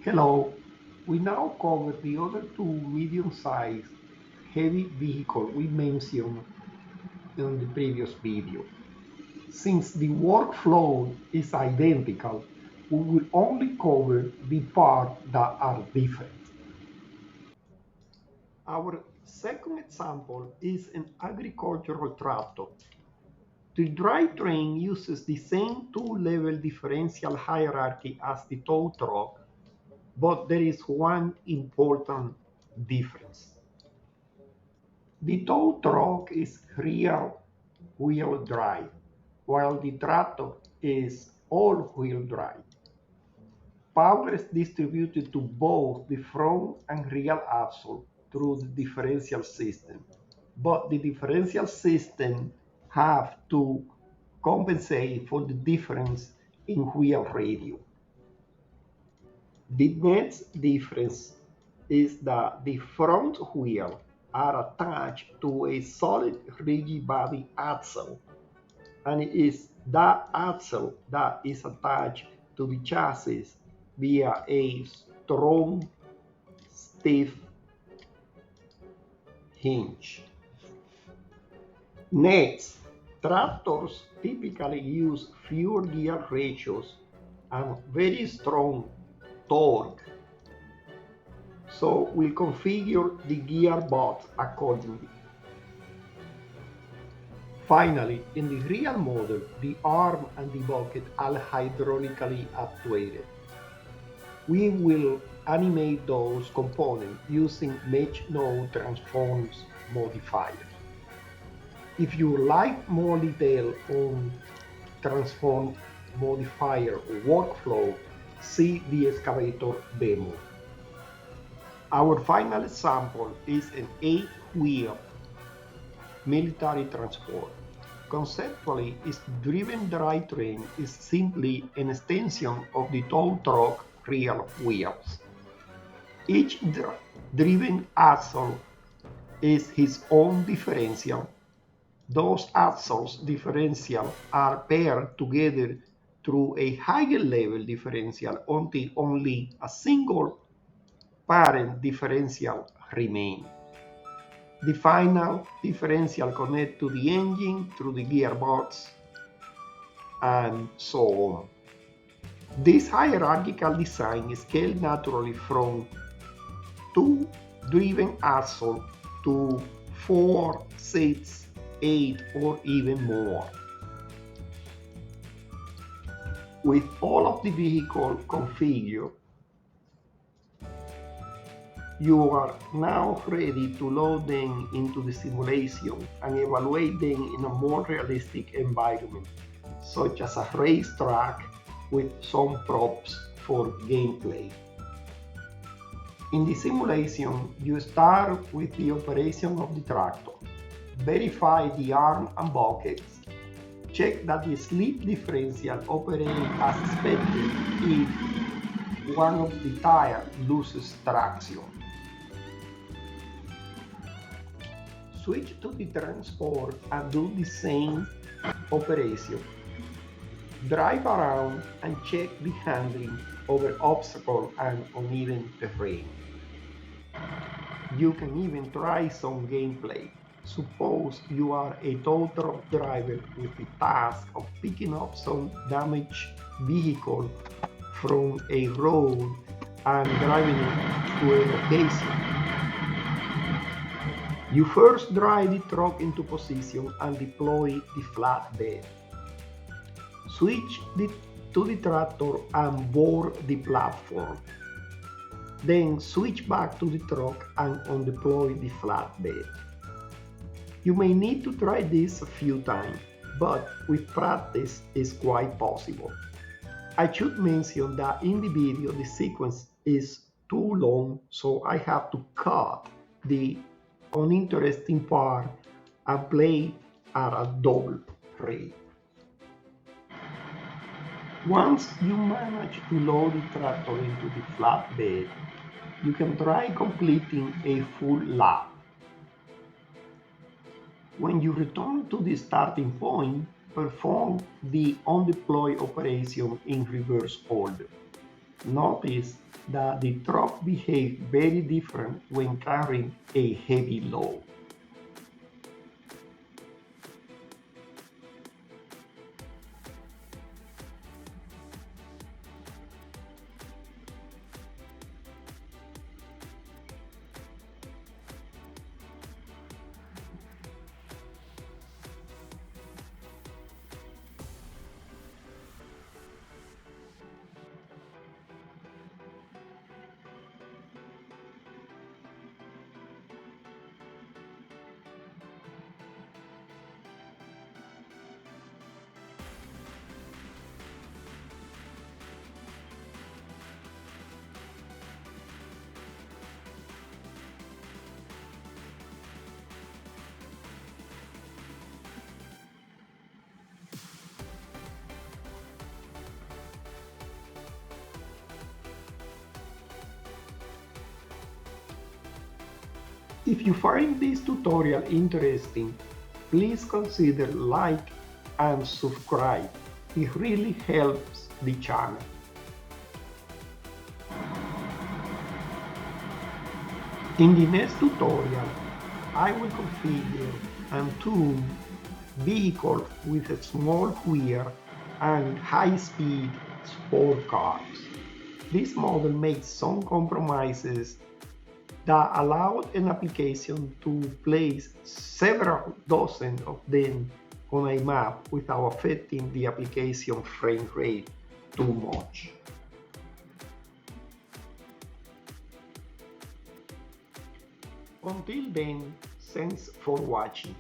Hello, we now cover the other two medium-sized heavy vehicles we mentioned in the previous video. Since the workflow is identical, we will only cover the parts that are different. Our second example is an agricultural tractor. The drivetrain uses the same two-level differential hierarchy as the tow truck, but there is one important difference. The tow truck is rear-wheel drive, while the tractor is all-wheel drive. Power is distributed to both the front and rear axle through the differential system, but the differential system have to compensate for the difference in wheel radius. The next difference is that the front wheels are attached to a solid rigid body axle, and it is that axle that is attached to the chassis via a strong, stiff hinge. Next, tractors typically use fewer gear ratios and very strong torque, so we'll configure the gearbox accordingly. Finally, in the rear model, the arm and the bucket are hydraulically actuated. We will animate those components using mesh node transforms modifiers. If you like more detail on transform modifier workflow, see the excavator demo. Our final example is an 8-wheel military transport. Conceptually, its driven drivetrain is simply an extension of the tow truck rear wheels. Each driven axle is its own differential. Those axles differential are paired together through a higher level differential until only a single parent differential remains. The final differential connects to the engine through the gearbox, and so on. This hierarchical design scales naturally from 2 driven axles to 4, 6, 8, or even more. With all of the vehicle configured, you are now ready to load them into the simulation and evaluate them in a more realistic environment, such as a racetrack with some props for gameplay. In the simulation, you start with the operation of the tractor. Verify the arm and buckets. Check that the slip differential operates as expected if one of the tires loses traction. Switch to the transport and do the same operation. Drive around and check the handling over obstacles and uneven terrain. You can even try some gameplay. Suppose you are a tow truck driver with the task of picking up some damaged vehicle from a road and driving it to a location. You first drive the truck into position and deploy the flatbed. Switch to the tractor and board the platform. Then switch back to the truck and undeploy the flatbed. You may need to try this a few times, but with practice it's quite possible. I should mention that in the video the sequence is too long, so I have to cut the uninteresting part and play at a double rate. Once you manage to load the tractor into the flatbed, you can try completing a full lap. When you return to the starting point, perform the undeploy operation in reverse order. Notice that the truck behaves very different when carrying a heavy load. If you find this tutorial interesting, please consider like and subscribe. It really helps the channel. In the next tutorial, I will configure and tune vehicles with a small wheel and high-speed sport cars. This model makes some compromises that allowed an application to place several dozen of them on a map without affecting the application frame rate too much. Until then, thanks for watching.